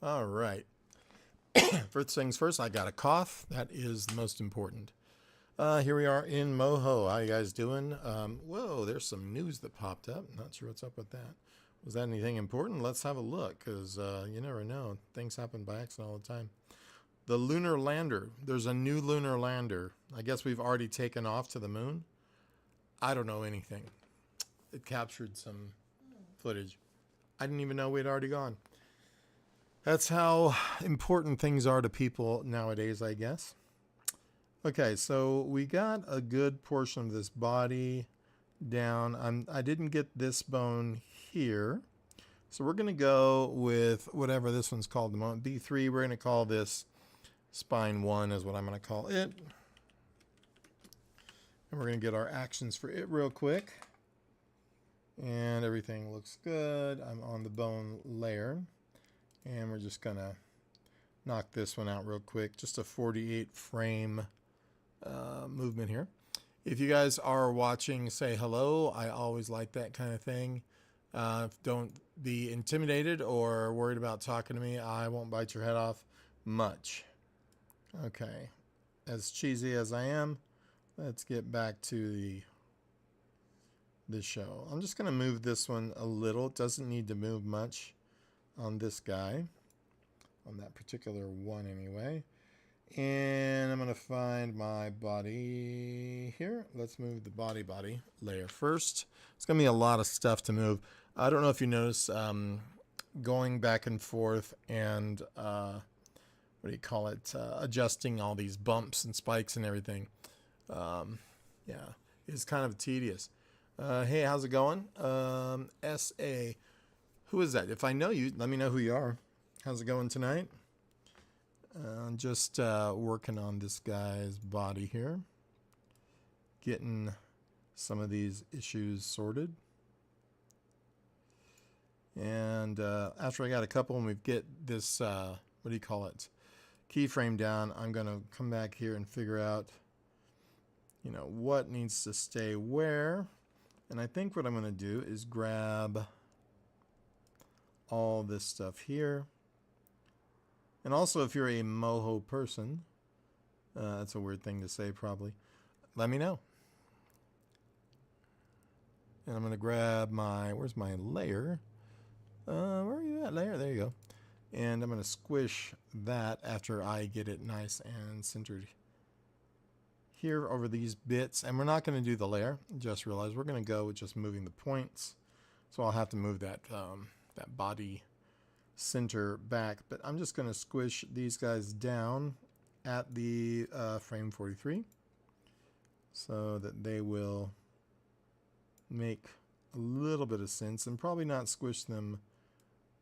All right. First things first, I got a cough. That is the most important. Here we are in Moho. How you guys doing? Whoa, there's some news that popped up. Not sure what's up with that. Was that anything important? Let's have a look, because you never know. Things happen by accident all the time. The lunar lander. There's a new lunar lander. I guess we've already taken off to the moon. I don't know anything. It captured some footage. I didn't even know we'd already gone. That's how important things are to people nowadays, I guess. Okay, so we got a good portion of this body down. I didn't get this bone here. So we're going to go with whatever this one's called, the moment B3. We're going to call this spine 1 is what I'm going to call it. And we're going to get our actions for it real quick. And everything looks good. I'm on the bone layer. And we're just going to knock this one out real quick. Just a 48 frame movement here. If you guys are watching, say hello. I always like that kind of thing. Don't be intimidated or worried about talking to me. I won't bite your head off much. Okay. As cheesy as I am, let's get back to the show. I'm just going to move this one a little. It doesn't need to move much on this guy, on that particular one anyway. And I'm going to find my body here. Let's move the body layer first. It's going to be a lot of stuff to move. I don't know if you notice going back and forth and what do you call it? Adjusting all these bumps and spikes and everything. Yeah, it's kind of tedious. Hey, how's it going? SA. Who is that? If I know you, let me know who you are. How's it going tonight? Just working on this guy's body here. Getting some of these issues sorted. And after I got a couple and we get this, what do you call it? Keyframe down, I'm going to come back here and figure out, you know, what needs to stay where. And I think what I'm going to do is grab all this stuff here. And also, if you're a Moho person, that's a weird thing to say probably, let me know. And I'm going to grab my, where's my layer? Where are you at, layer? There you go. And I'm going to squish that after I get it nice and centered here over these bits. And we're not going to do the layer. Just realize we're going to go with just moving the points. So I'll have to move that, that body center back, but I'm just going to squish these guys down at the frame 43 so that they will make a little bit of sense, and probably not squish them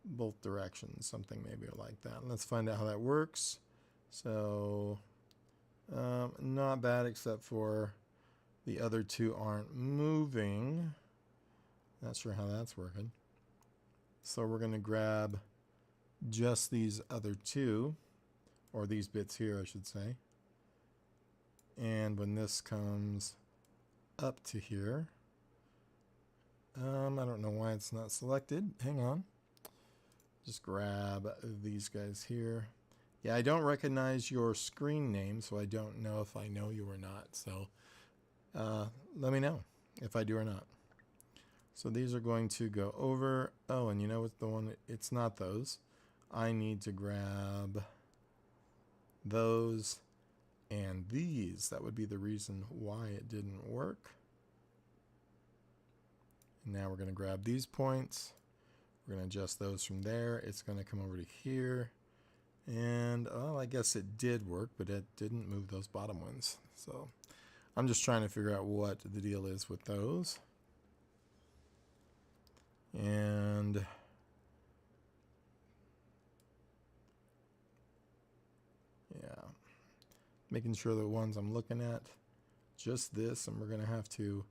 both directions, something maybe like that. Let's find out how that works. So not bad, except for the other two aren't moving. Not sure how that's working. So we're going to grab just these other two, or these bits here I should say, and when this comes up to here, I don't know why it's not selected. Hang on, just grab these guys here. Yeah, I don't recognize your screen name, so I don't know if I know you or not, so let me know if I do or not. So these are going to go over. Oh, and you know what's the one? It's not those. I need to grab those and these. That would be the reason why it didn't work. And now we're going to grab these points. We're going to adjust those from there. It's going to come over to here. And, well, I guess it did work, but it didn't move those bottom ones. So I'm just trying to figure out what the deal is with those. And yeah, making sure the ones I'm looking at, just this, and we're going to have to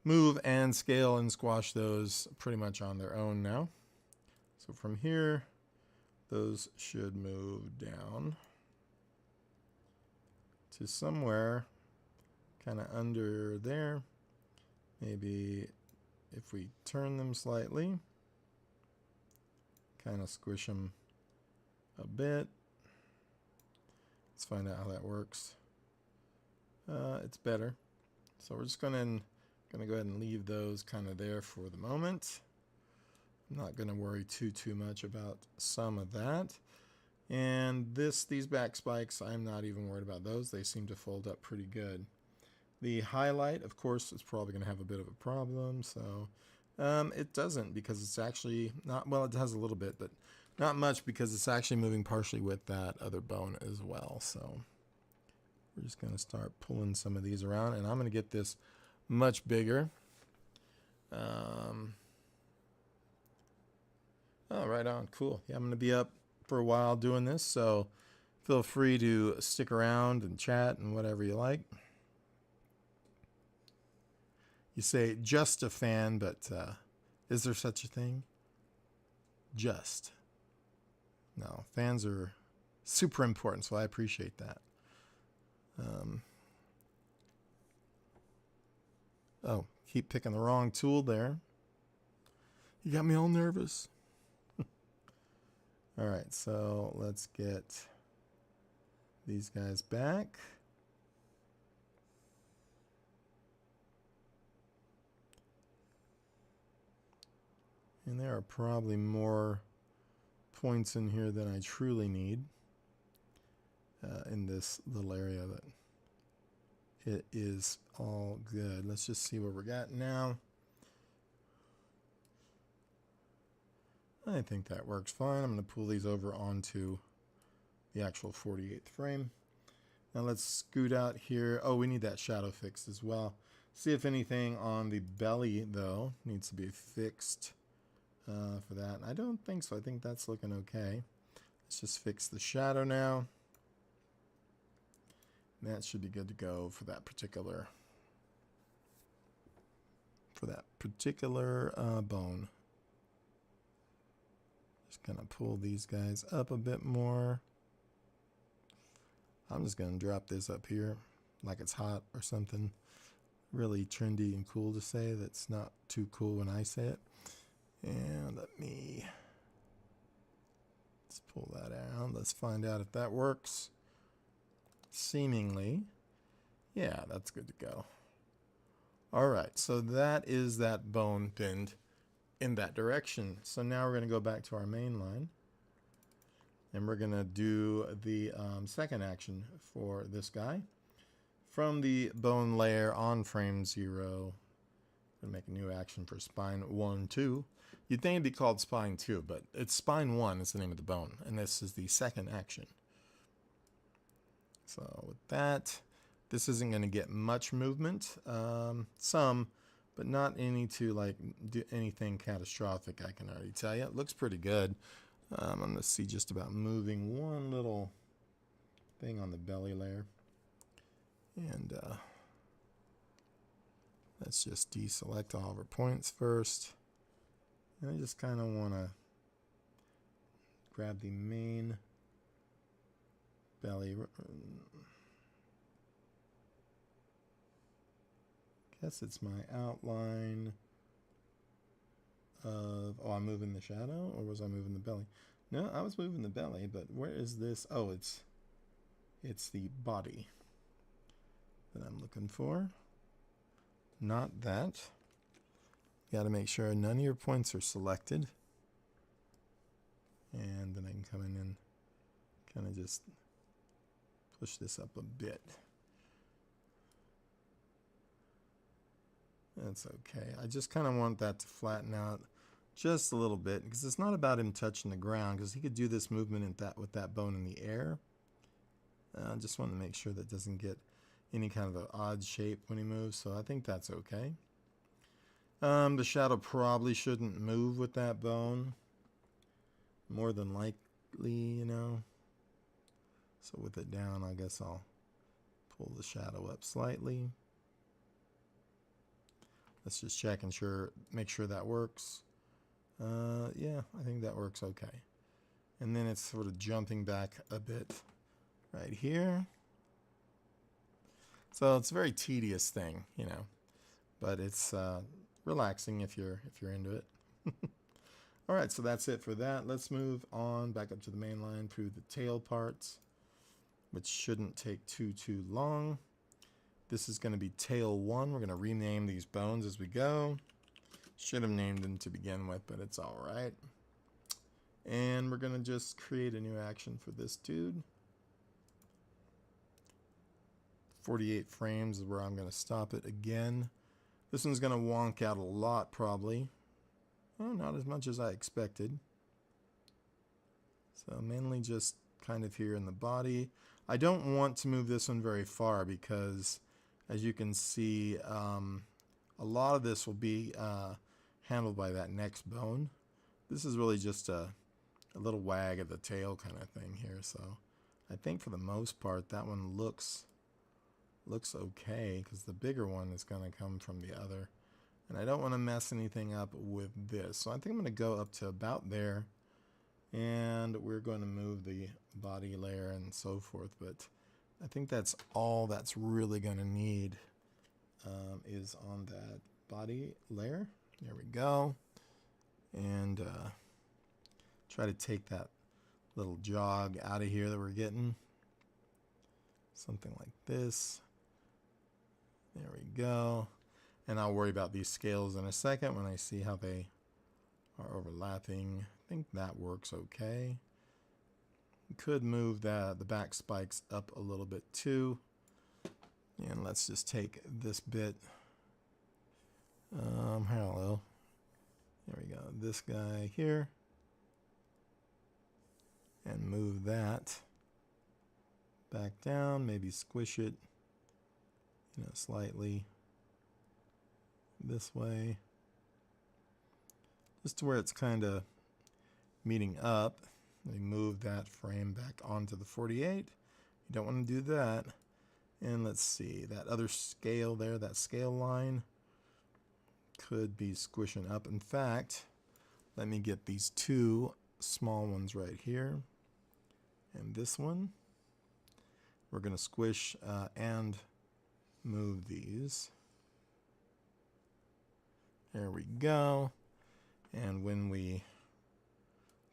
move and scale and squash those pretty much on their own now. So from here, those should move down to somewhere kind of under there. Maybe if we turn them slightly, kind of squish them a bit. Let's find out how that works. It's better. So we're just gonna go ahead and leave those kind of there for the moment. I'm not gonna worry too much about some of that. And these back spikes, I'm not even worried about those. They seem to fold up pretty good. The highlight, of course, is probably going to have a bit of a problem. So it doesn't, because it's actually not, well, it has a little bit, but not much, because it's actually moving partially with that other bone as well. So we're just going to start pulling some of these around, and I'm going to get this much bigger. Oh, right on. Cool. Yeah, I'm going to be up for a while doing this, so feel free to stick around and chat and whatever you like. You say just a fan, but is there such a thing? Just. No, fans are super important, so I appreciate that. Oh, keep picking the wrong tool there. You got me all nervous. All right, so let's get these guys back. And there are probably more points in here than I truly need in this little area, but it is all good. Let's just see where we're at now. I think that works fine. I'm going to pull these over onto the actual 48th frame. Now let's scoot out here. Oh, we need that shadow fixed as well. See if anything on the belly, though, needs to be fixed for that. I don't think so. I think that's looking okay. Let's just fix the shadow now. And that should be good to go for that particular bone. Just gonna pull these guys up a bit more. I'm just gonna drop this up here like it's hot or something really trendy and cool to say that's not too cool when I say it. And let's pull that out. Let's find out if that works. Seemingly, yeah, that's good to go. All right, so that is that bone pinned in that direction. So now we're going to go back to our main line, and we're going to do the second action for this guy. From the bone layer on frame 0, I'm going to make a new action for spine 1, 2. You'd think it'd be called spine 2, but it's spine 1 is the name of the bone, and this is the second action. So with that, this isn't going to get much movement, some, but not any to like do anything catastrophic. I can already tell you. It looks pretty good. I'm going to see just about moving one little thing on the belly layer. And let's just deselect all of our points first. And I just kind of want to grab the main belly. Guess it's my outline of, oh, I'm moving the shadow, or was I moving the belly? No, I was moving the belly, but where is this? Oh, it's the body that I'm looking for. Not that. You got to make sure none of your points are selected. And then I can come in and kind of just push this up a bit. That's okay. I just kind of want that to flatten out just a little bit, because it's not about him touching the ground, because he could do this movement with that bone in the air. I just want to make sure that doesn't get any kind of an odd shape when he moves, so I think that's okay. The shadow probably shouldn't move with that bone, more than likely, you know. So with it down, I guess I'll pull the shadow up slightly. Let's just check and make sure that works. Yeah, I think that works okay. And then it's sort of jumping back a bit right here. So it's a very tedious thing, you know, but it's relaxing if you're into it. All right, so that's it for that. Let's move on back up to the main line through the tail parts, which shouldn't take too long. This is going to be tail 1. We're going to rename these bones as we go. Should have named them to begin with, but it's all right. And we're going to just create a new action for this dude. 48 frames is where I'm going to stop it again. This one's going to wonk out a lot probably. Well, not as much as I expected. So mainly just kind of here in the body. I don't want to move this one very far because, as you can see, a lot of this will be handled by that next bone. This is really just a little wag of the tail kind of thing here. So I think for the most part that one looks okay, because the bigger one is going to come from the other. And I don't want to mess anything up with this. So I think I'm going to go up to about there. And we're going to move the body layer and so forth. But I think that's all that's really going to need is on that body layer. There we go. And try to take that little jog out of here that we're getting. Something like this. There we go. And I'll worry about these scales in a second when I see how they are overlapping. I think that works okay. Could move the back spikes up a little bit too. And let's just take this bit. Hello. There we go. This guy here. And move that back down. Maybe squish it, slightly this way. Just to where it's kind of meeting up. We move that frame back onto the 48. You don't want to do that. And let's see, that other scale there, that scale line could be squishing up. In fact, let me get these two small ones right here. And this one. We're going to squish and move these. There we go. And when we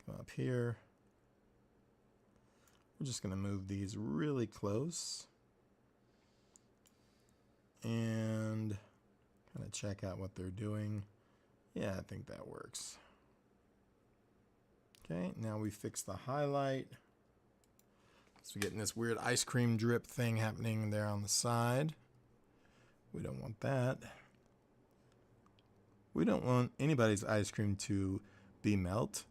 go up here, we're just going to move these really close and kind of check out what they're doing. Yeah, I think that works. Okay, now we fix the highlight. So we're getting this weird ice cream drip thing happening there on the side. We don't want that. We don't want anybody's ice cream to be melting.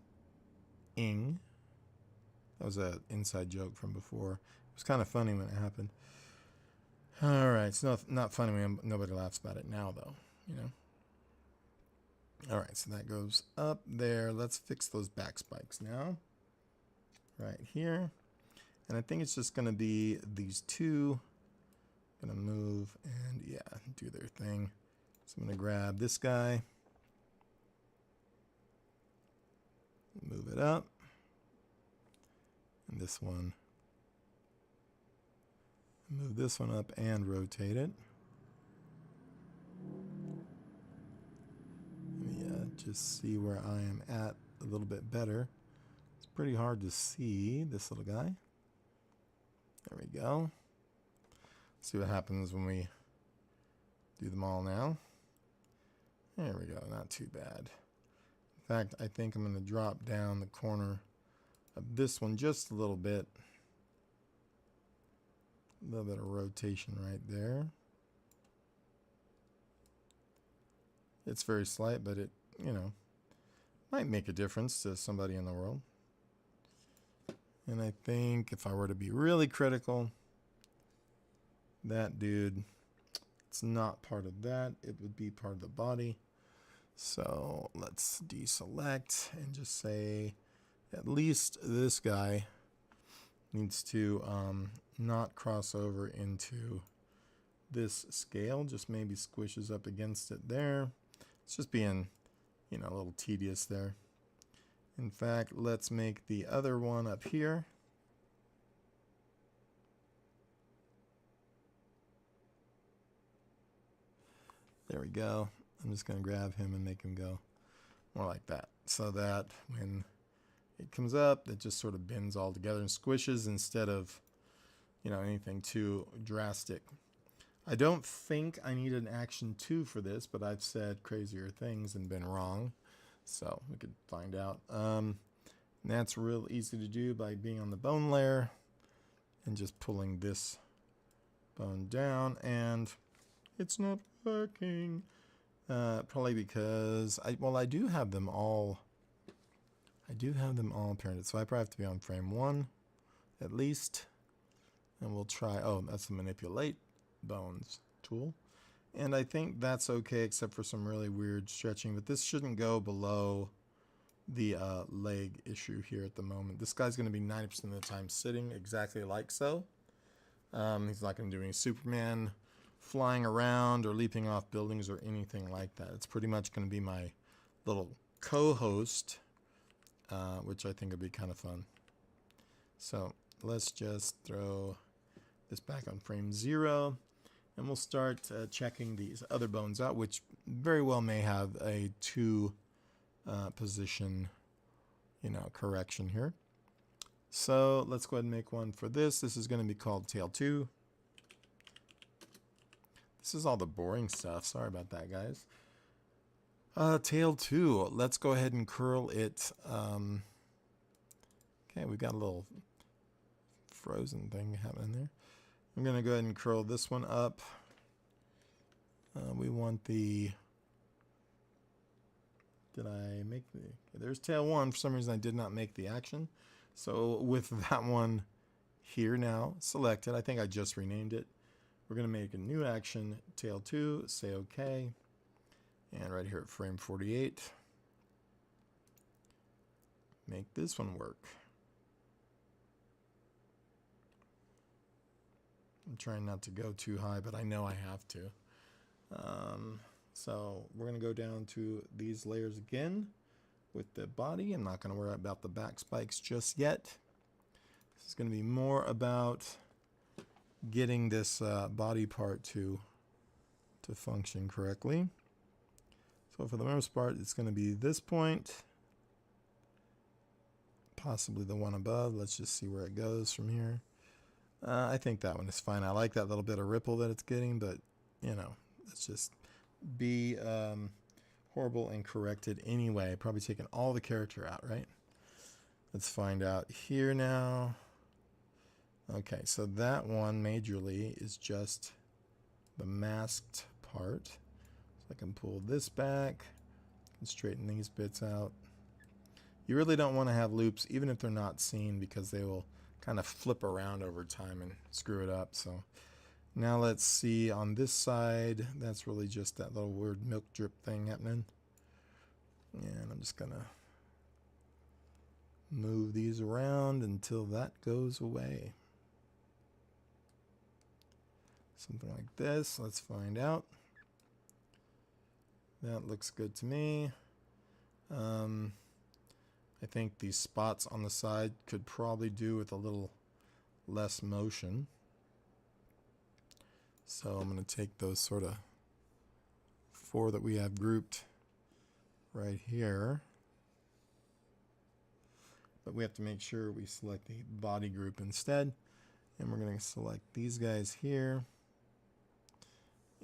That was an inside joke from before. It was kind of funny when it happened. All right, it's not funny when nobody laughs about it now, though. All right, so that goes up there. Let's fix those back spikes now. Right here. And I think it's just going to be these two. Going to move and, yeah, do their thing. So I'm going to grab this guy. Move it up. And this one. Move this one up and rotate it. Just see where I am at a little bit better. It's pretty hard to see this little guy. There we go. See what happens when we do them all now. There we go, not too bad. In fact, I think I'm going to drop down the corner of this one just a little bit. A little bit of rotation right there. It's very slight, but it, might make a difference to somebody in the world. And I think if I were to be really critical, that dude, it's not part of that. It would be part of the body. So let's deselect and just say at least this guy needs to not cross over into this scale. Just maybe squishes up against it there. It's just being, a little tedious there. In fact, let's make the other one up here. There we go. I'm just going to grab him and make him go more like that, so that when it comes up, it just sort of bends all together and squishes instead of, you know, anything too drastic. I don't think I need an action 2 for this, but I've said crazier things and been wrong, so we could find out. And that's real easy to do by being on the bone layer and just pulling this bone down, and it's not working. Probably because I do have them all. I do have them all parented, so I probably have to be on frame 1 at least. And we'll try. Oh, that's the manipulate bones tool, and I think that's okay except for some really weird stretching. But this shouldn't go below the leg issue here at the moment. This guy's going to be 90% of the time sitting exactly like so. He's not going to do any Superman flying around or leaping off buildings or anything like that. It's pretty much going to be my little co-host, which I think would be kind of fun. So let's just throw this back on frame 0, and we'll start checking these other bones out, which very well may have a 2 position, you know, correction here. So let's go ahead and make one for this. This is going to be called tail 2. This is all the boring stuff. Sorry about that, guys. Tail 2. Let's go ahead and curl it. Okay, we got a little frozen thing happening there. I'm going to go ahead and curl this one up. We want the... Did I make the... There's tail 1. For some reason, I did not make the action. So with that one here now selected, I think I just renamed it. We're going to make a new action, tail 2, say OK. And right here at frame 48, make this one work. I'm trying not to go too high, but I know I have to. So we're going to go down to these layers again with the body. I'm not going to worry about the back spikes just yet. This is going to be more about getting this body part to function correctly. So for the most part, it's going to be this point, possibly the one above. Let's just see where it goes from here. I think that one is fine. I like that little bit of ripple that it's getting, but, you know, let's just be horrible and correct it anyway. Probably taking all the character out, right? Let's find out here now. Okay, so that one majorly is just the masked part. So I can pull this back and straighten these bits out. You really don't want to have loops, even if they're not seen, because they will kind of flip around over time and screw it up. So now let's see on this side. That's really just that little weird milk drip thing happening. And I'm just going to move these around until that goes away. Something like this. Let's find out. That looks good to me. I think these spots on the side could probably do with a little less motion. So I'm going to take those sort of 4 that we have grouped right here. But we have to make sure we select the body group instead. And we're going to select these guys here.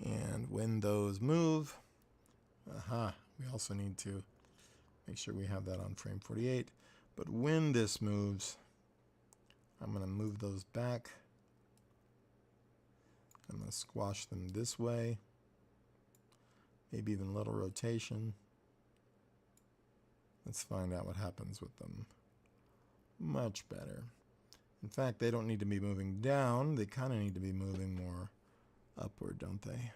And when those move, we also need to make sure we have that on frame 48. But when this moves, I'm going to move those back. I'm going to squash them this way. Maybe even a little rotation. Let's find out what happens with them. Much better. In fact, they don't need to be moving down. They kind of need to be moving more upward, don't they?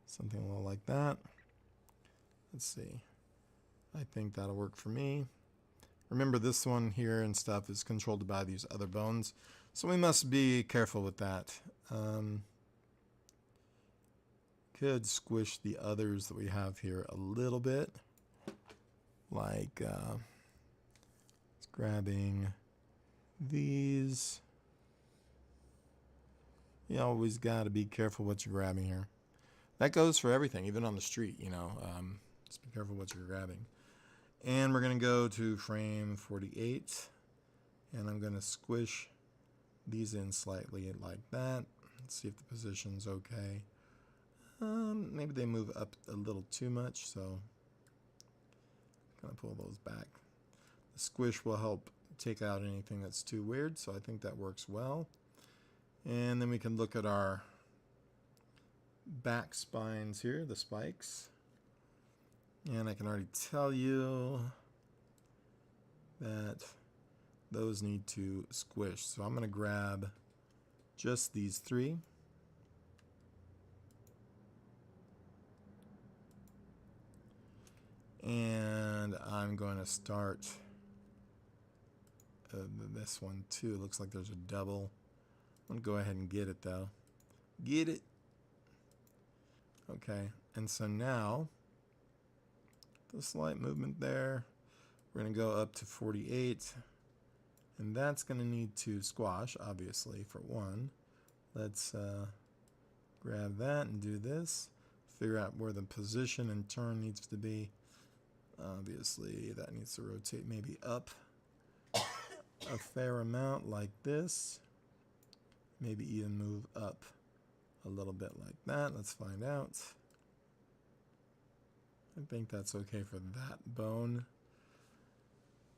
Something a little like that. Let's see. I think that'll work for me. Remember, this one here and stuff is controlled by these other bones, so we must be careful with that. Could squish the others that we have here a little bit, like it's grabbing these. You always got to be careful what you're grabbing here. That goes for everything, even on the street, you know. Just be careful what you're grabbing. And we're going to go to frame 48. And I'm going to squish these in slightly like that. Let's see if the position's okay. Maybe they move up a little too much, so I'm going to pull those back. The squish will help take out anything that's too weird, so I think that works well. And then we can look at our back spines here, the spikes. And I can already tell you that those need to squish. So I'm going to grab just these three. And I'm going to start this one too. It looks like there's a double. I'm going to go ahead and get it though. Get it. Okay, and so now the slight movement there. We're going to go up to 48. And that's going to need to squash, obviously, for one. Let's grab that and do this. Figure out where the position and turn needs to be. Obviously, that needs to rotate maybe up a fair amount like this. Maybe even move up a little bit like that. Let's find out. I think that's okay for that bone.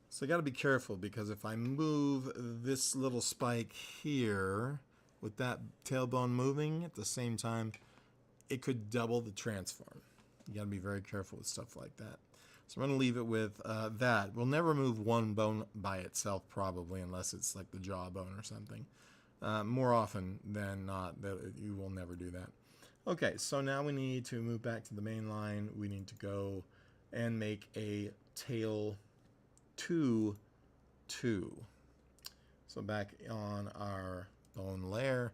So I got to be careful, because if I move this little spike here with that tailbone moving at the same time, it could double the transform. You got to be very careful with stuff like that. So I'm going to leave it with that. We'll never move one bone by itself, probably, unless it's like the jawbone or something. More often than not, that you will never do that. Okay, so now we need to move back to the main line. We need to go and make a tail 2, 2. So back on our bone layer,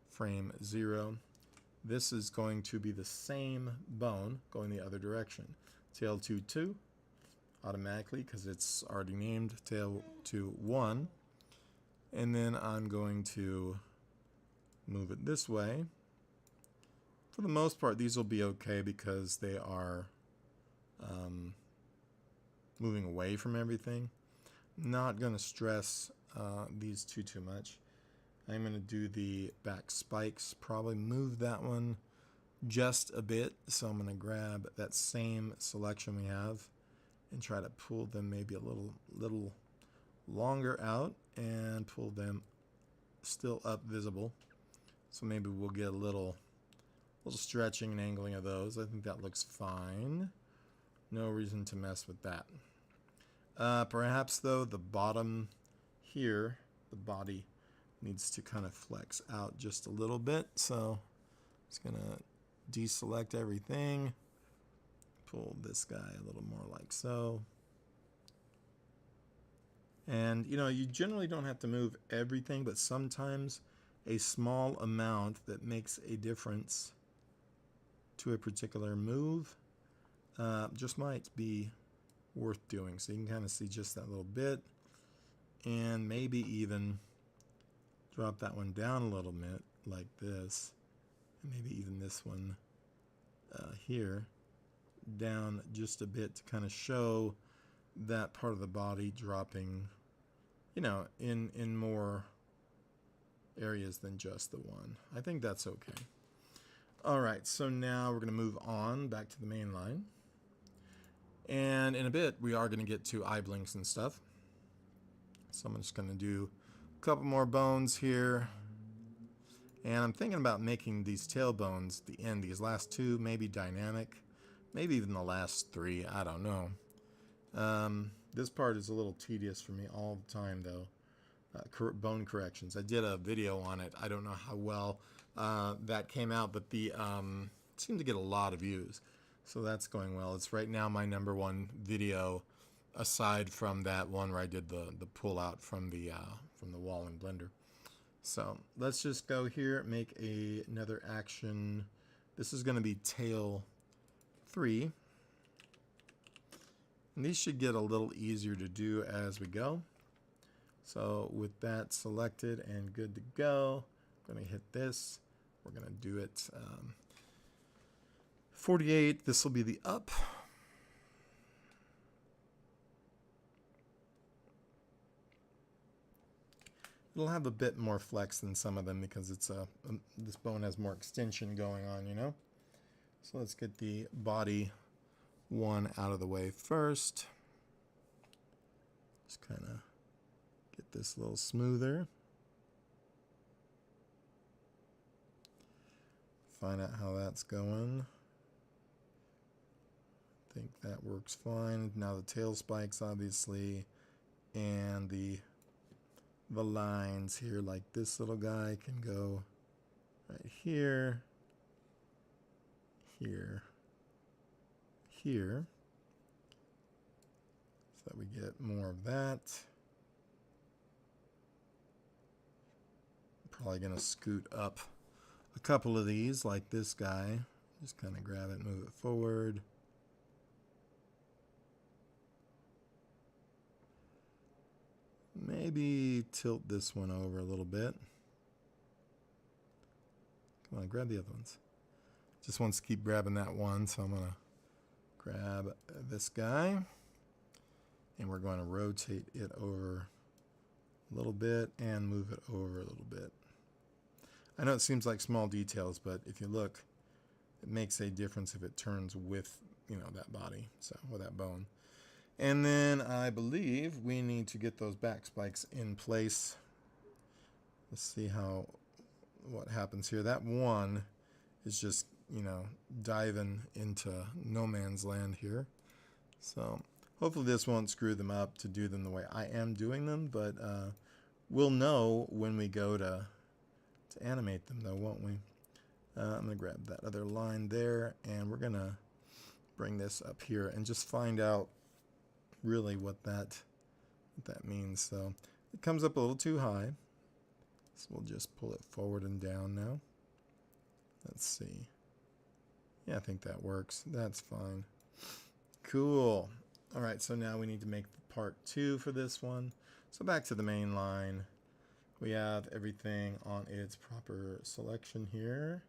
frame 0. This is going to be the same bone going the other direction. Tail 2, 2, automatically, because it's already named tail 2, 1. And then I'm going to move it this way. For the most part, these will be okay because they are moving away from everything. Not going to stress these two too much. I'm going to do the back spikes, probably move that one just a bit. So I'm going to grab that same selection we have and try to pull them maybe a little longer out and pull them still up visible. So maybe we'll get a little stretching and angling of those. I think that looks fine. No reason to mess with that. Perhaps though the bottom here, the body needs to kind of flex out just a little bit. So it's going to deselect everything. Pull this guy a little more like so. And you know, you generally don't have to move everything, but sometimes a small amount that makes a difference to a particular move just might be worth doing. So you can kind of see just that little bit, and maybe even drop that one down a little bit like this, and maybe even this one here down just a bit to kind of show that part of the body dropping, you know, in more areas than just the one. I think that's okay. All right, so now we're going to move on back to the main line. And in a bit, we are going to get to eye blinks and stuff. So I'm just going to do a couple more bones here. And I'm thinking about making these tailbones, the end, these last two, maybe dynamic. Maybe even the last three, I don't know. This part is a little tedious for me all the time, though. Bone corrections. I did a video on it. I don't know how well that came out, but the seemed to get a lot of views. So that's going well. It's right now my #1 video, aside from that one where I did the pull out from the wall in Blender. So let's just go here, make another action. This is going to be tail 3. And these should get a little easier to do as we go. So with that selected and good to go, I'm going to hit this. We're going to do it 48. This will be the up. it'll have a bit more flex than some of them because it's this bone has more extension going on, you know. So let's get the body one out of the way first. Just kind of get this a little smoother. Find out how that's going. I think that works fine. Now the tail spikes, obviously, and the lines here, like this little guy can go right here, here, here, so that we get more of that. Probably gonna scoot up a couple of these, like this guy. Just kind of grab it, move it forward. Maybe tilt this one over a little bit. Come on, grab the other ones. Just wants to keep grabbing that one, so I'm going to grab this guy. And we're going to rotate it over a little bit and move it over a little bit. I know it seems like small details, but if you look, it makes a difference if it turns with, you know, that body, so with that bone. And then I believe we need to get those back spikes in place. Let's see what happens here. That one is just, you know, diving into no man's land here. So hopefully this won't screw them up to do them the way I am doing them, but we'll know when we go to animate them though, won't we? I'm going to grab that other line there, and we're going to bring this up here and just find out really what that means. So it comes up a little too high, so we'll just pull it forward and down now. Let's see. Yeah, I think that works. That's fine. Cool. All right, so now we need to make part 2 for this one. So back to the main line. We have everything on its proper selection here.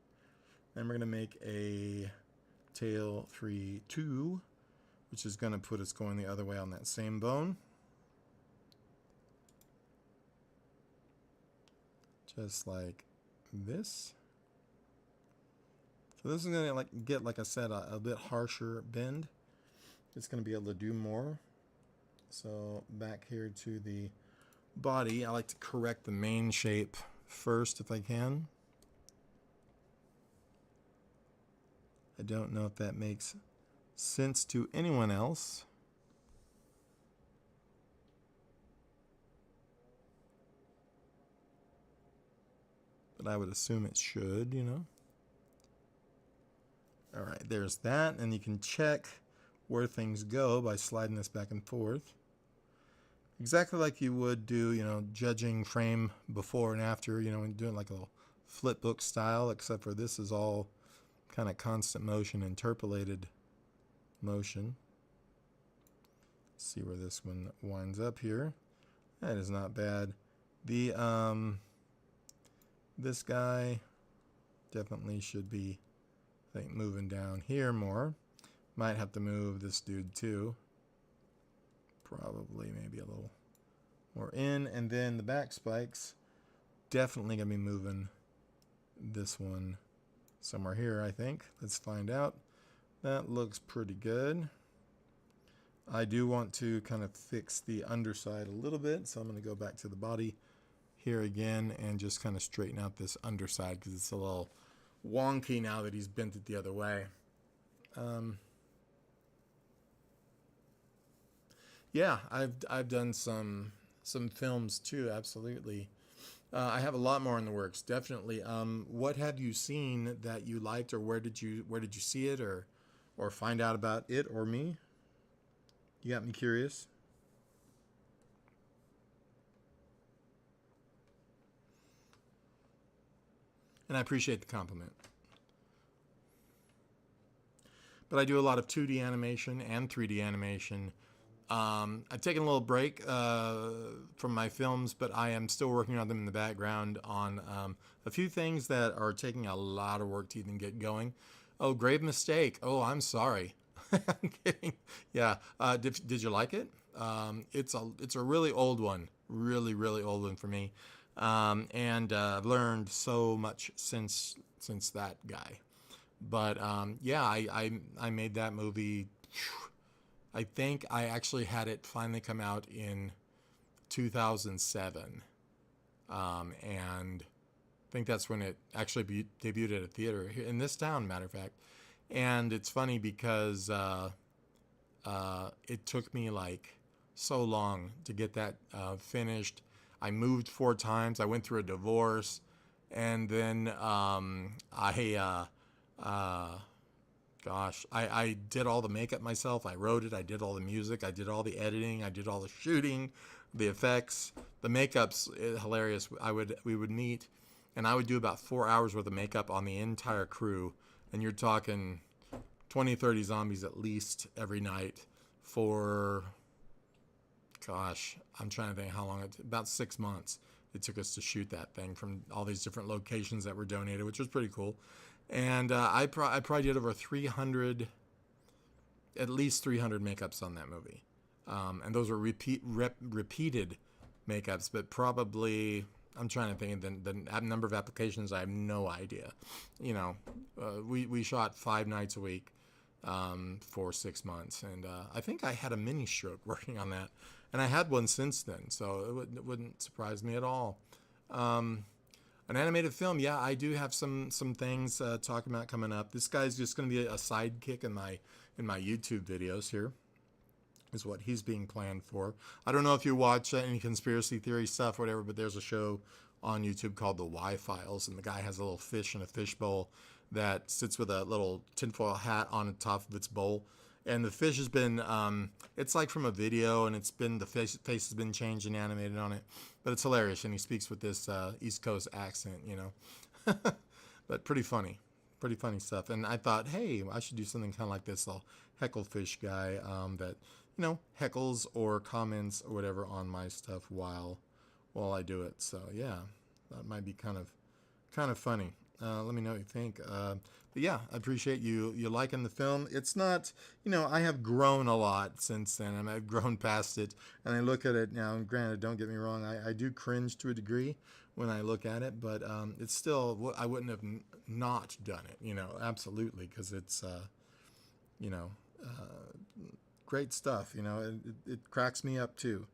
Then we're going to make a tail 3-2, which is going to put us going the other way on that same bone. Just like this. So this is going to get, like I said, a bit harsher bend. It's going to be able to do more. So back here to the body, I like to correct the main shape first if I can. I don't know if that makes sense to anyone else. But I would assume it should, you know. All right, there's that. And you can check where things go by sliding this back and forth. Exactly like you would do, you know, judging frame before and after, you know, when doing like a little flip book style, except for this is all kind of constant motion, interpolated motion. Let's see where this one winds up here. That is not bad. The this guy definitely should be, I think, moving down here more. Might have to move this dude too. Probably maybe a little more in. And then the back spikes, definitely gonna be moving this one somewhere here, I think. Let's find out. That looks pretty good. I do want to kind of fix the underside a little bit, so I'm going to go back to the body here again and just kind of straighten out this underside because it's a little wonky now that he's bent it the other way. Yeah, I've done some films too, absolutely. I have a lot more in the works, definitely. What have you seen that you liked, or where did you see it, or find out about it or me? You got me curious. And I appreciate the compliment. But I do a lot of 2D animation and 3D animation. I've taken a little break from my films, but I am still working on them in the background on a few things that are taking a lot of work to even get going. Oh, grave mistake. Oh, I'm sorry. I'm kidding. Yeah. Did you like it? It's a really old one. Really old one for me. And I've learned so much since that guy. But yeah, I made that movie. I think I actually had it finally come out in 2007, and I think that's when it actually debuted at a theater here in this town, matter of fact. And it's funny because it took me like so long to get that finished. I moved 4 times. I went through a divorce, and then I did all the makeup myself. I wrote it. I did all the music. I did all the editing. I did all the shooting, the effects, the makeup's hilarious. We would meet, and I would do about 4 hours worth of makeup on the entire crew, and you're talking 20, 30 zombies at least every night for, gosh, I'm trying to think how long about 6 months it took us to shoot that thing from all these different locations that were donated, which was pretty cool. And I probably did over 300, at least 300 makeups on that movie. And those were repeated makeups, but probably, I'm trying to think of the number of applications. I have no idea. You know, we shot 5 nights a week for 6 months. And I think I had a mini stroke working on that. And I had one since then, so it wouldn't surprise me at all. An animated film, yeah, I do have some things talking about coming up. This guy's just going to be a sidekick in my YouTube videos here, is what he's being planned for. I don't know if you watch any conspiracy theory stuff or whatever, but there's a show on YouTube called The Y-Files, and the guy has a little fish in a fishbowl that sits with a little tinfoil hat on the top of its bowl. And the fish has been, it's like from a video, and it's been, the face has been changed and animated on it. But it's hilarious, and he speaks with this East Coast accent, you know. But pretty funny stuff. And I thought, hey, I should do something kind of like this. I'll heckle fish guy that, you know, heckles or comments or whatever on my stuff while I do it. So yeah, that might be kind of funny. Let me know what you think. But yeah, I appreciate you liking the film. It's not, you know, I have grown a lot since then. I mean, I've grown past it, and I look at it now. And granted, don't get me wrong, I do cringe to a degree when I look at it, but it's still, I wouldn't have not done it, you know, absolutely, because it's, you know, great stuff. You know, it cracks me up too.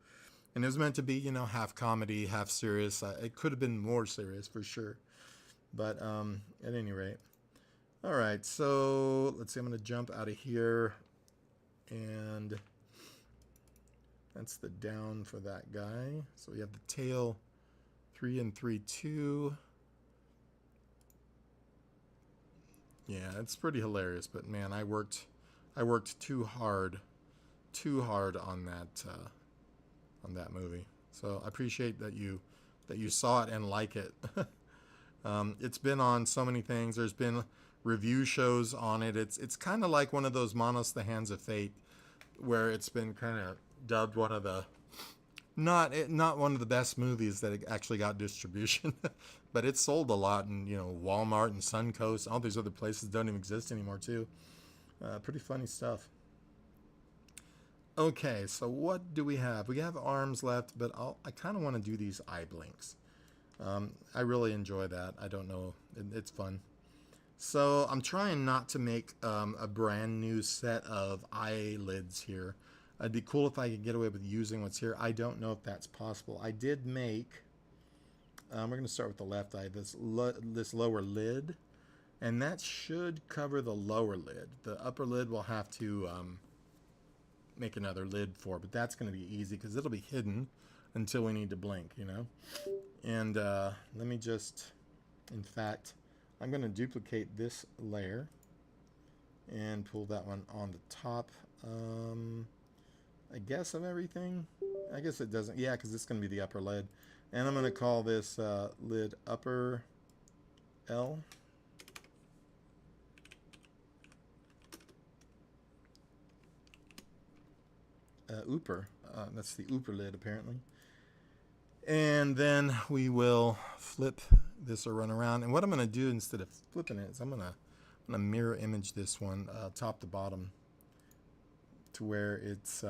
And it was meant to be, you know, half comedy, half serious. It could have been more serious for sure. But at any rate. All right, so let's see. I'm going to jump out of here. And that's the down for that guy. So we have the tail 3 and 3, 2. Yeah, it's pretty hilarious. But man, I worked too hard on that movie. So I appreciate that you saw it and like it. It's been on so many things. There's been review shows on it. It's kind of like one of those Manos the Hands of Fate, where it's been kind of dubbed one of the not one of the best movies that actually got distribution, but it sold a lot, and you know, Walmart and Suncoast, all these other places don't even exist anymore too. Pretty funny stuff. Okay, so what do we have? We have arms left, but I kind of want to do these eye blinks. I really enjoy that. I don't know. It's fun. So I'm trying not to make a brand new set of eyelids here. It'd be cool if I could get away with using what's here. I don't know if that's possible. I did make, we're going to start with the left eye, this lower lid. And that should cover the lower lid. The upper lid we'll have to make another lid for, but that's going to be easy because it'll be hidden until we need to blink, you know. And let me just, in fact, I'm going to duplicate this layer and pull that one on the top, I guess, of everything. I guess it doesn't, yeah, because it's going to be the upper lid. And I'm going to call this lid upper L. Ooper. That's the ooper lid, apparently. And then we will flip this or run around. And what I'm going to do instead of flipping it is I'm going to mirror image this one top to bottom to where it's...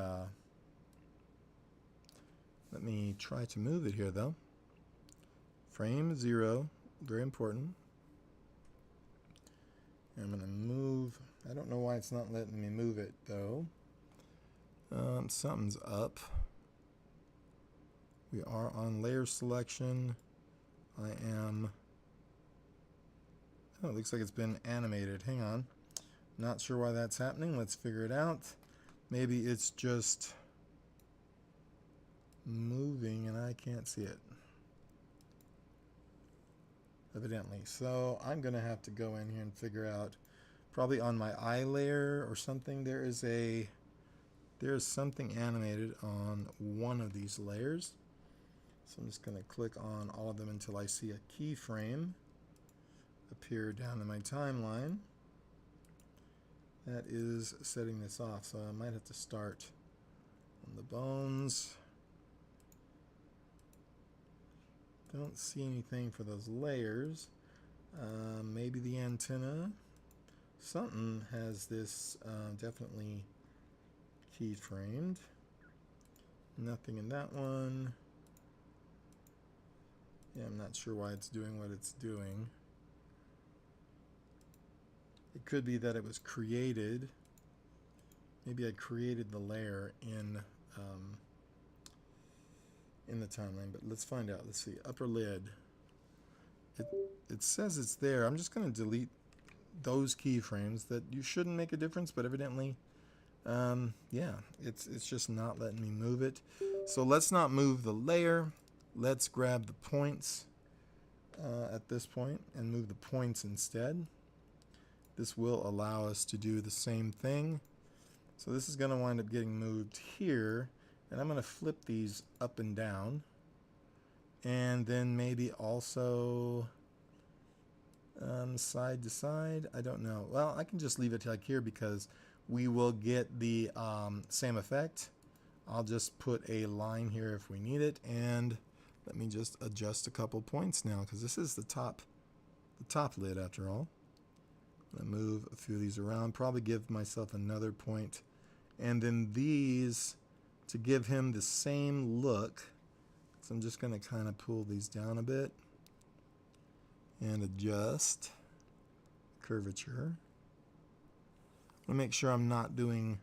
let me try to move it here, though. Frame 0, very important. I'm going to move. I don't know why it's not letting me move it though. Something's up. We are on layer selection. I am. Oh, it looks like it's been animated. Hang on. Not sure why that's happening. Let's figure it out. Maybe it's just moving and I can't see it. Evidently. So I'm going to have to go in here and figure out, probably on my eye layer or something, there is something animated on one of these layers. So I'm just going to click on all of them until I see a keyframe appear down in my timeline. That is setting this off, so I might have to start on the bones. Don't see anything for those layers. Maybe the antenna. Something has this definitely keyframed. Nothing in that one. Yeah, I'm not sure why it's doing what it's doing. It could be that it was created. Maybe I created the layer in the timeline, but let's find out. Let's see, upper lid. It says it's there. I'm just going to delete those keyframes. That you shouldn't make a difference, but evidently, yeah, it's just not letting me move it. So let's not move the layer. Let's grab the points at this point and move the points instead. This will allow us to do the same thing. So this is going to wind up getting moved here, and I'm going to flip these up and down, and then maybe also side to side. I don't know. Well, I can just leave it like here because we will get the same effect. I'll just put a line here if we need it, and let me just adjust a couple points now because this is the top lid after all. I'm going to move a few of these around, probably give myself another point, and then these to give him the same look. So I'm just going to kind of pull these down a bit and adjust curvature. I want to make sure I'm not doing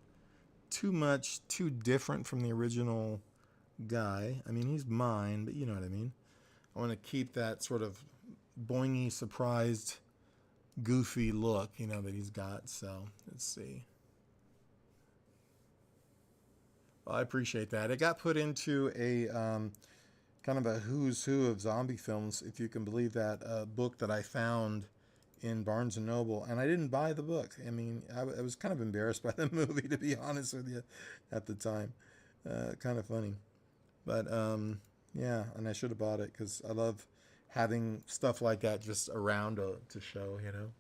too different from the original guy. I mean, he's mine, but you know what I mean. I want to keep that sort of boingy, surprised, goofy look, you know, that he's got. So let's see. Well, I appreciate that. It got put into a kind of a who's who of zombie films, if you can believe that, book that I found in Barnes & Noble, and I didn't buy the book. I mean, I was kind of embarrassed by the movie, to be honest with you, at the time. Kind of funny. But, yeah, and I should have bought it because I love having stuff like that just around to show, you know.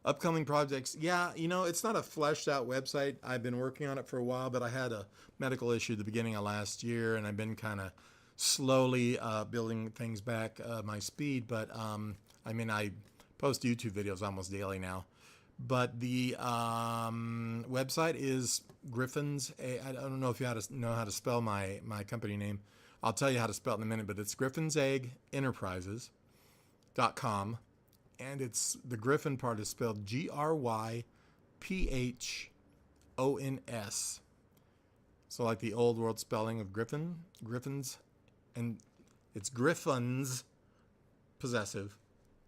Upcoming projects. Yeah, you know, it's not a fleshed out website. I've been working on it for a while, but I had a medical issue at the beginning of last year, and I've been kind of slowly building things back my speed. But, I mean, I post YouTube videos almost daily now. But the website is Griffin's. I don't know if you know how to spell my company name. I'll tell you how to spell it in a minute, but it's Griffin's Egg Enterprises.com. And it's the Griffin part is spelled Gryphons. So like the old world spelling of Griffins, and it's Griffins, possessive,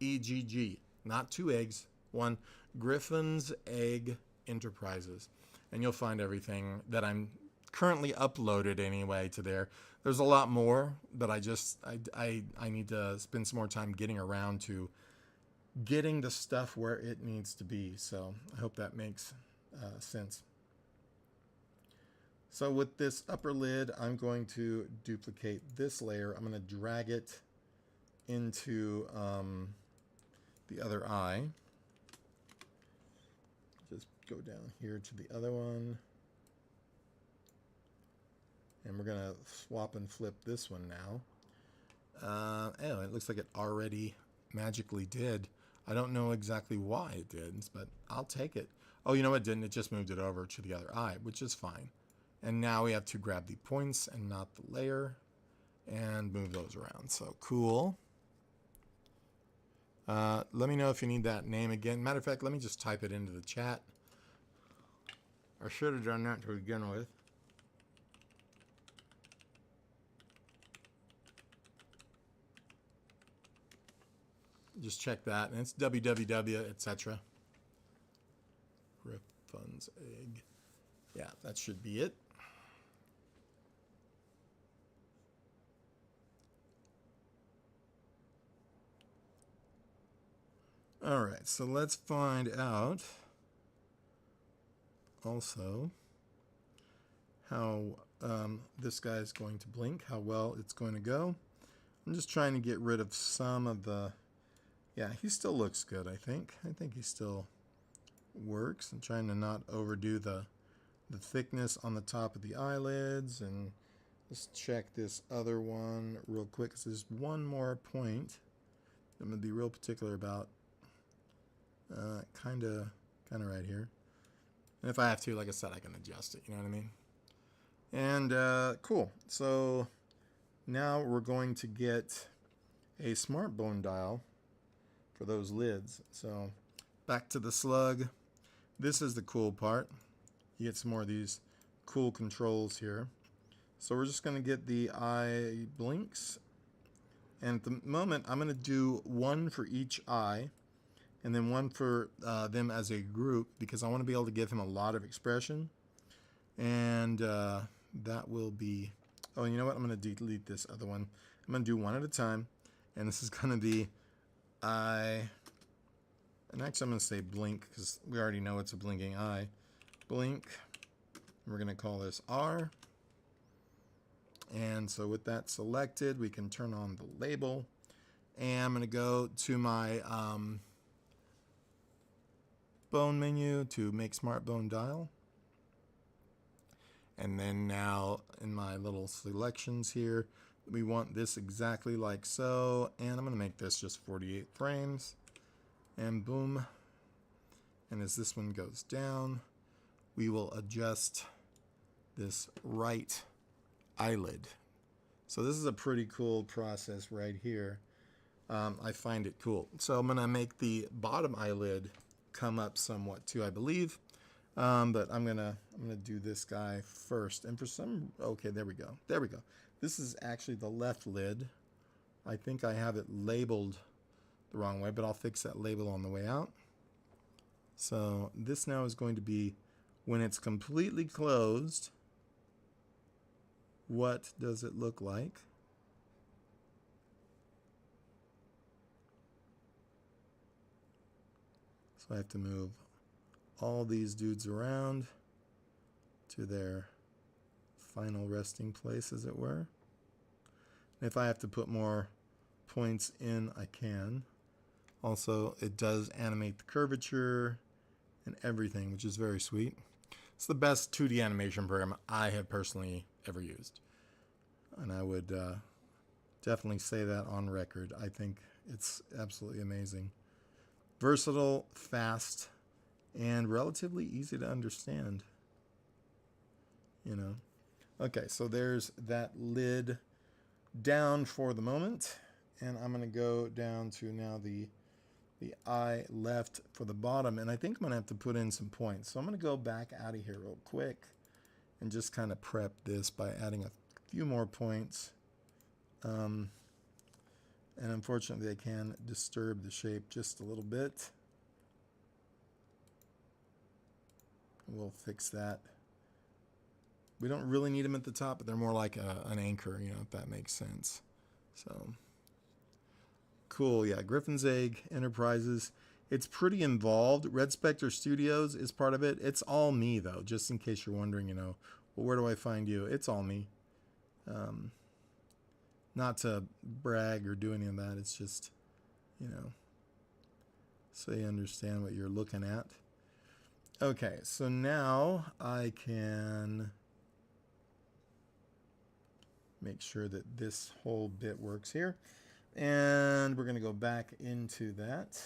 EGG, not two eggs, one, Griffin's Egg Enterprises. And you'll find everything that I'm currently uploaded anyway to there. There's a lot more, but I need to spend some more time getting around to getting the stuff where it needs to be. So I hope that makes sense. So with this upper lid, I'm going to duplicate this layer. I'm going to drag it into the other eye. Just go down here to the other one. And we're going to swap and flip this one now. Oh, it looks like it already magically did. I don't know exactly why it did, but I'll take it. Oh, you know what it didn't? It just moved it over to the other eye, which is fine. And now we have to grab the points and not the layer. and move those around. So cool. Let me know if you need that name again. Matter of fact, let me just type it into the chat. I should have done that to begin with. Just check that, and it's www, etc. Griffin's egg. Yeah, that should be it. All right, so let's find out also how this guy is going to blink, how well it's going to go. I'm just trying to get rid of some of the, yeah, he still looks good, I think. I think he still works. I'm trying to not overdo the thickness on the top of the eyelids, and let's check this other one real quick, because there's one more point I'm going to be real particular about. Kind of right here. And if I have to, like I said, I can adjust it, you know what I mean? And cool. So now we're going to get a smart bone dial for those lids. So back to the slug. This is the cool part. You get some more of these cool controls here. So we're just going to get the eye blinks. And at the moment, I'm going to do one for each eye, and then one for them as a group, because I want to be able to give him a lot of expression. And that will be, oh, you know what? I'm going to delete this other one. I'm going to do one at a time. And this is going to be eye, and actually I'm going to say blink, because we already know it's a blinking eye. Blink. We're going to call this R. And so with that selected, we can turn on the label. And I'm going to go to my bone menu to make smart bone dial. And then now in my little selections here, we want this exactly like so. And I'm going to make this just 48 frames. And boom. And as this one goes down, we will adjust this right eyelid. So this is a pretty cool process right here. I find it cool. So I'm going to make the bottom eyelid come up somewhat too, I believe. But I'm gonna do this guy first. And for some, okay, there we go. There we go. This is actually the left lid. I think I have it labeled the wrong way, but I'll fix that label on the way out. So this now is going to be, when it's completely closed, what does it look like? So I have to move all these dudes around to their final resting place, as it were. And if I have to put more points in, I can. Also, it does animate the curvature and everything, which is very sweet. It's the best 2D animation program I have personally ever used. And I would definitely say that on record. I think it's absolutely amazing. Versatile, fast, and relatively easy to understand. You know. Okay, so there's that lid down for the moment. And I'm going to go down to now the eye left for the bottom. And I think I'm going to have to put in some points. So I'm going to go back out of here real quick and just kind of prep this by adding a few more points. And unfortunately, they can disturb the shape just a little bit. We'll fix that. We don't really need them at the top, but they're more like an anchor, you know, if that makes sense. So, cool. Yeah, Griffin's Egg Enterprises. It's pretty involved. Red Spectre Studios is part of it. It's all me, though, just in case you're wondering, you know, well, where do I find you? It's all me. Not to brag or do any of that. It's just, you know, so you understand what you're looking at. Okay, so now I can make sure that this whole bit works here. And we're going to go back into that.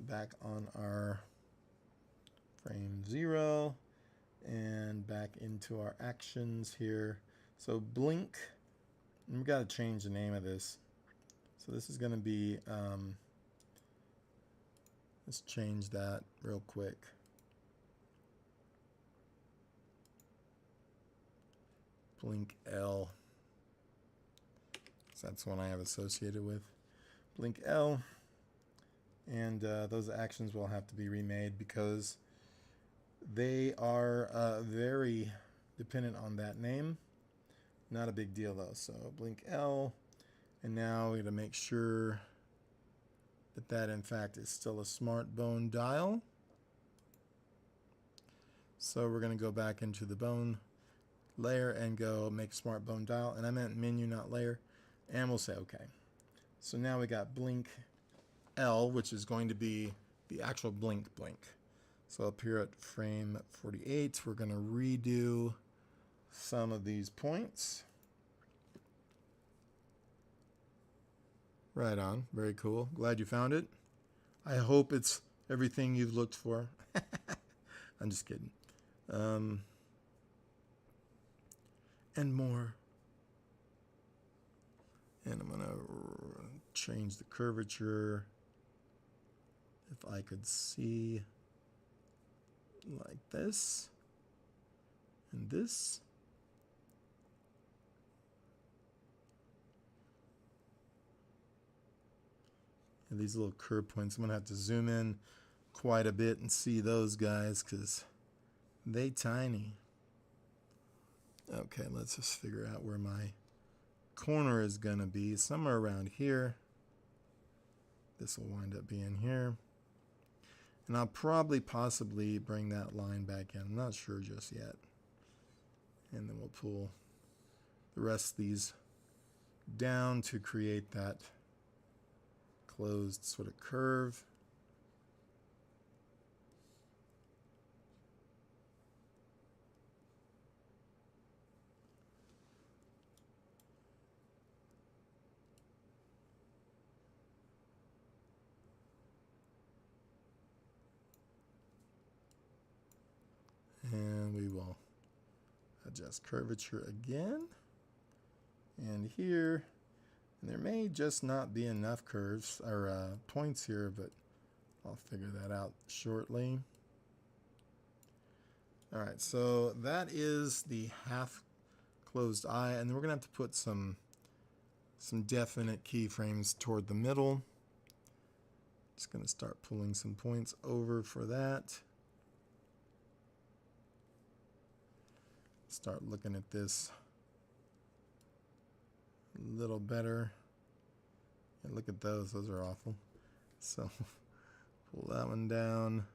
Back on our frame 0. And back into our actions here. So blink. And we've got to change the name of this. So this is going to be, let's change that real quick. Blink L. So that's one I have associated with. Blink L. And those actions will have to be remade because they are very dependent on that name. Not a big deal though. So blink L. And now we're going to make sure that that in fact is still a smart bone dial. So we're going to go back into the bone layer and go make smart bone dial. And I meant menu, not layer. And we'll say OK. So now we got blink L, which is going to be the actual blink. So up here at frame 48, we're going to redo some of these points. Right on. Very cool. Glad you found it. I hope it's everything you've looked for. I'm just kidding. And more. And I'm going to change the curvature. If I could see like this and this. And these little curve points, I'm going to have to zoom in quite a bit and see those guys because they tiny. Okay, let's just figure out where my corner is going to be. Somewhere around here. This will wind up being here. And I'll probably possibly bring that line back in. I'm not sure just yet. And then we'll pull the rest of these down to create that closed sort of curve. And we will adjust curvature again. And here, and there may just not be enough curves or points here, but I'll figure that out shortly. All right, so that is the half closed eye, and then we're gonna have to put some definite keyframes toward the middle. Just gonna start pulling some points over for that. Start looking at this a little better. And look at those are awful. So pull that one down.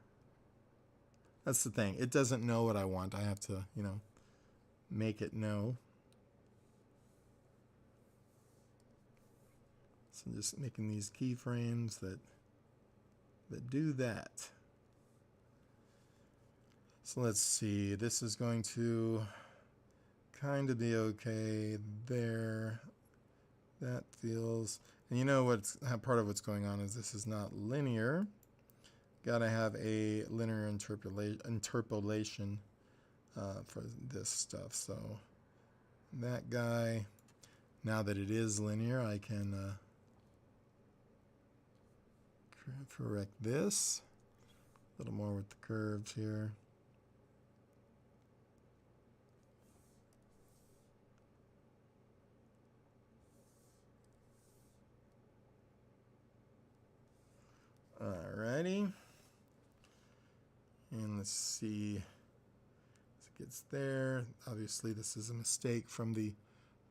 That's the thing, it doesn't know what I want. I have to, you know, make it know. So I'm just making these keyframes that do that. So let's see, this is going to kind of be okay there. That feels, and you know what's part of what's going on is this is not linear. Gotta have a linear interpolation for this stuff. So that guy, now that it is linear, I can correct this. A little more with the curves here. Alrighty. And let's see as it gets there. Obviously this is a mistake from the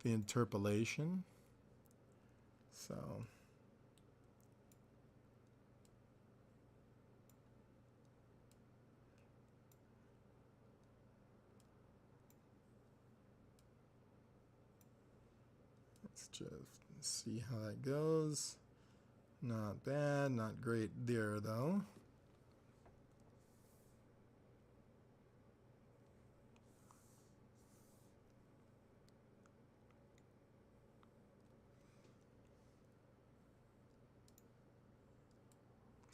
interpolation. So let's just see how that goes. Not bad, not great there though.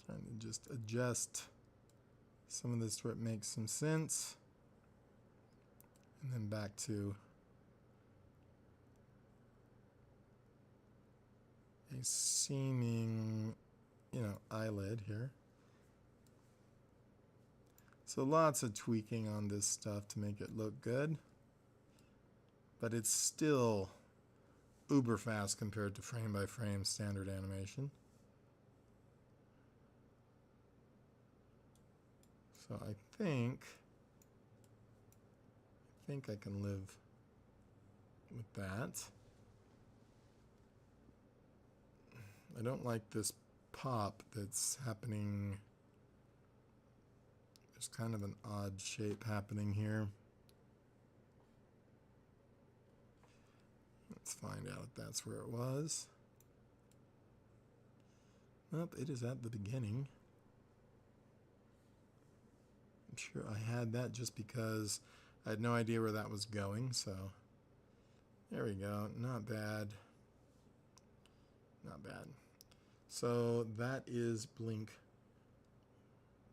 Trying to just adjust some of this where it makes some sense. And then back to a seeming, eyelid here. So lots of tweaking on this stuff to make it look good, but it's still uber fast compared to frame by frame standard animation. So I think I can live with that. I don't like this pop that's happening. There's kind of an odd shape happening here. Let's find out if that's where it was. Nope, it is at the beginning. I'm sure I had that just because I had no idea where that was going, so there we go. Not bad. Not bad. So that is blink.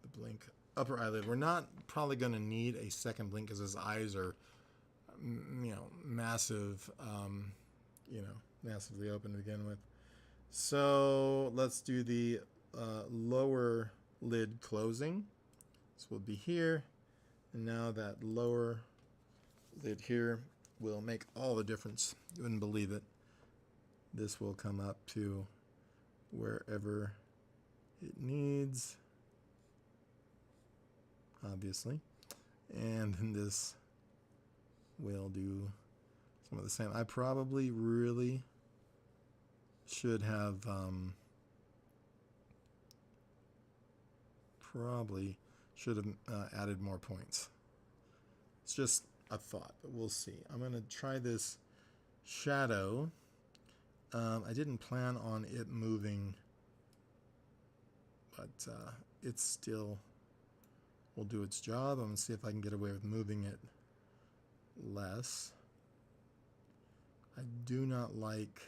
The blink upper eyelid. We're not probably going to need a second blink because his eyes are, massive, massively open to begin with. So let's do the lower lid closing. So we'll be here, and now that lower lid here will make all the difference. You wouldn't believe it. This will come up to wherever it needs, obviously, and then this will do some of the same. I probably really should have added more points. It's just a thought, but we'll see. I'm going to try this shadow. I didn't plan on it moving, but it still will do its job. I'm going to see if I can get away with moving it less. I do not like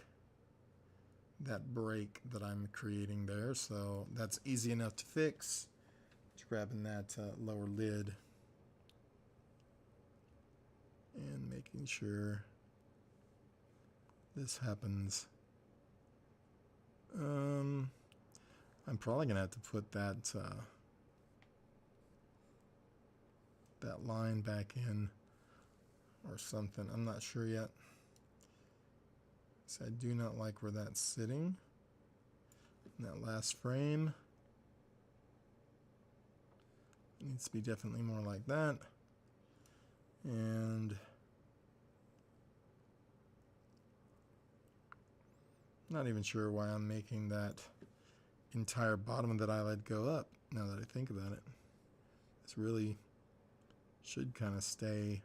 that break that I'm creating there, so that's easy enough to fix. Just grabbing that lower lid and making sure this happens. I'm probably gonna have to put that that line back in or something. I'm not sure yet. So I do not like where that's sitting in that last frame. It needs to be definitely more like that. And not even sure why I'm making that entire bottom of that eyelid go up, now that I think about it. This really should kind of stay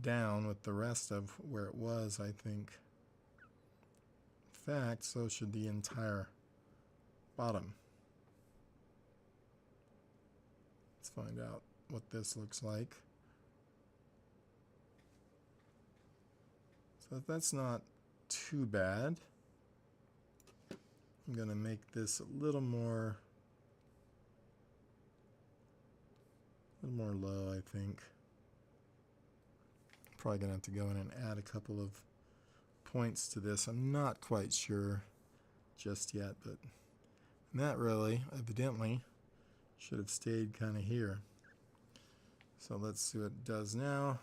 down with the rest of where it was, I think. In fact, so should the entire bottom. Let's find out what this looks like. So that's not too bad. I'm going to make this a little more low, I think. Probably going to have to go in and add a couple of points to this. I'm not quite sure just yet, but that really, evidently, should have stayed kind of here. So let's see what it does now.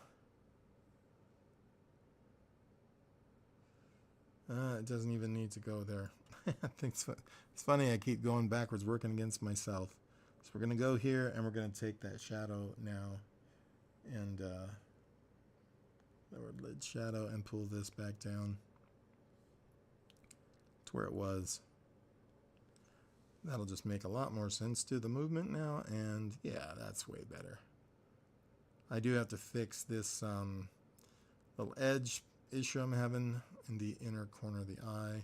It doesn't even need to go there. I think it's funny, I keep going backwards, working against myself. So we're going to go here, and we're going to take that shadow now, and lower lid shadow, and pull this back down to where it was. That'll just make a lot more sense to the movement now, and yeah, that's way better. I do have to fix this little edge issue I'm having in the inner corner of the eye,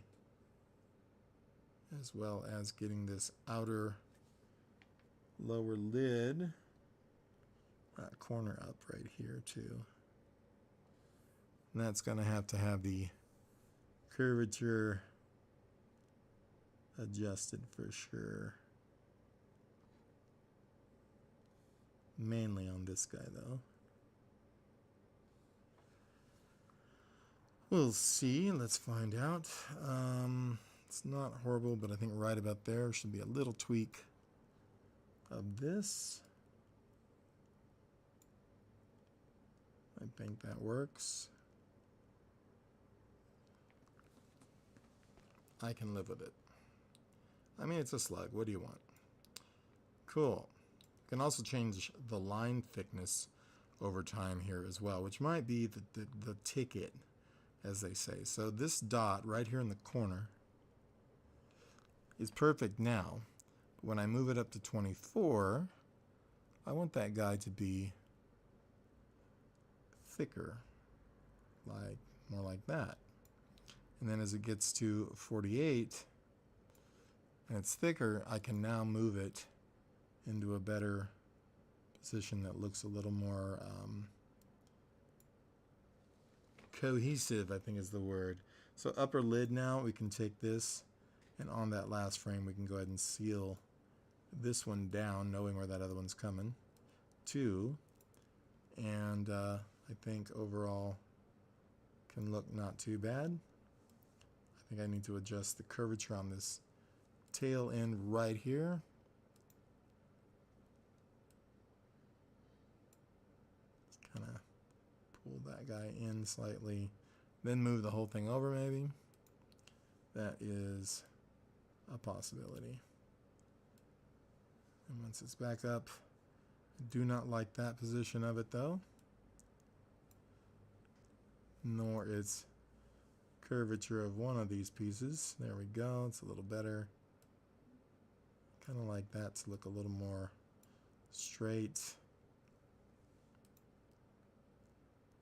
as well as getting this outer lower lid corner up right here too. And that's going to have the curvature adjusted for sure. Mainly on this guy though. We'll see. Let's find out. It's not horrible, but I think right about there should be a little tweak of this. I think that works. I can live with it. I mean, it's a slug. What do you want? Cool. You can also change the line thickness over time here as well, which might be the ticket, as they say. So this dot right here in the corner is perfect now. When I move it up to 24, I want that guy to be thicker, like more like that. And then as it gets to 48 and it's thicker, I can now move it into a better position that looks a little more cohesive, I think is the word. So upper lid now, we can take this, and on that last frame we can go ahead and seal this one down, knowing where that other one's coming to. And I think overall can look not too bad. I think I need to adjust the curvature on this tail end right here. Just kind of pull that guy in slightly, then move the whole thing over maybe. That is a possibility. And once it's back up, I do not like that position of it though, nor its curvature of one of these pieces. There we go, it's a little better. Kind of like that to look a little more straight.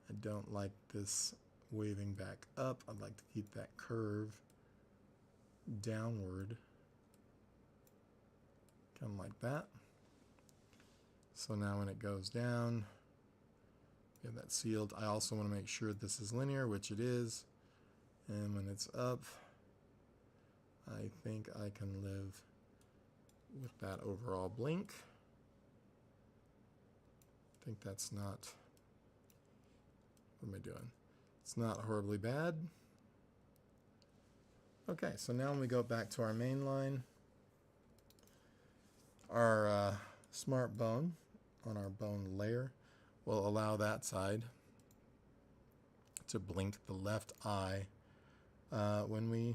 I don't like this waving back up. I'd like to keep that curve downward, kind of like that. So now when it goes down, we have that sealed. I also want to make sure this is linear, which it is. And when it's up, I think I can live with that overall blink. I think that's not, what am I doing? It's not horribly bad. Okay, so now when we go back to our main line, our smart bone on our bone layer will allow that side to blink the left eye when we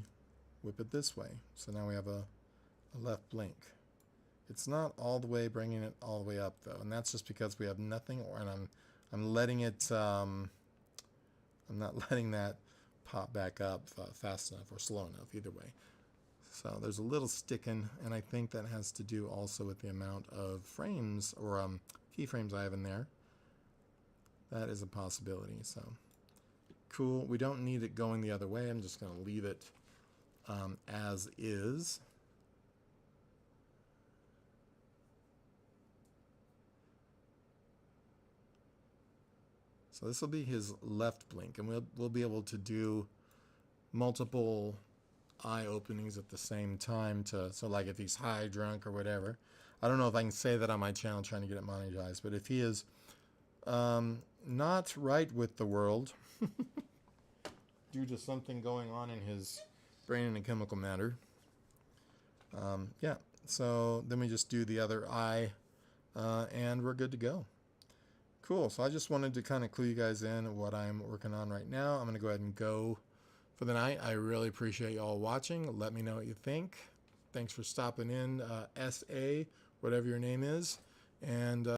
whip it this way. So now we have a left blink. It's not all the way bringing it all the way up though, and that's just because we have nothing, and I'm letting it I'm not letting that pop back up fast enough or slow enough, either way. So there's a little sticking, and I think that has to do also with the amount of frames or keyframes I have in there. That is a possibility. So cool. We don't need it going the other way. I'm just going to leave it as is. So this will be his left blink, and we'll be able to do multiple eye openings at the same time so like if he's high, drunk, or whatever. I don't know if I can say that on my channel trying to get it monetized, but if he is not right with the world due to something going on in his brain and chemical matter, yeah, so then we just do the other eye and we're good to go. Cool. So I just wanted to kind of clue you guys in what I'm working on right now. I'm going to go ahead and go for the night. I really appreciate you all watching. Let me know what you think. Thanks for stopping in, SA, whatever your name is. And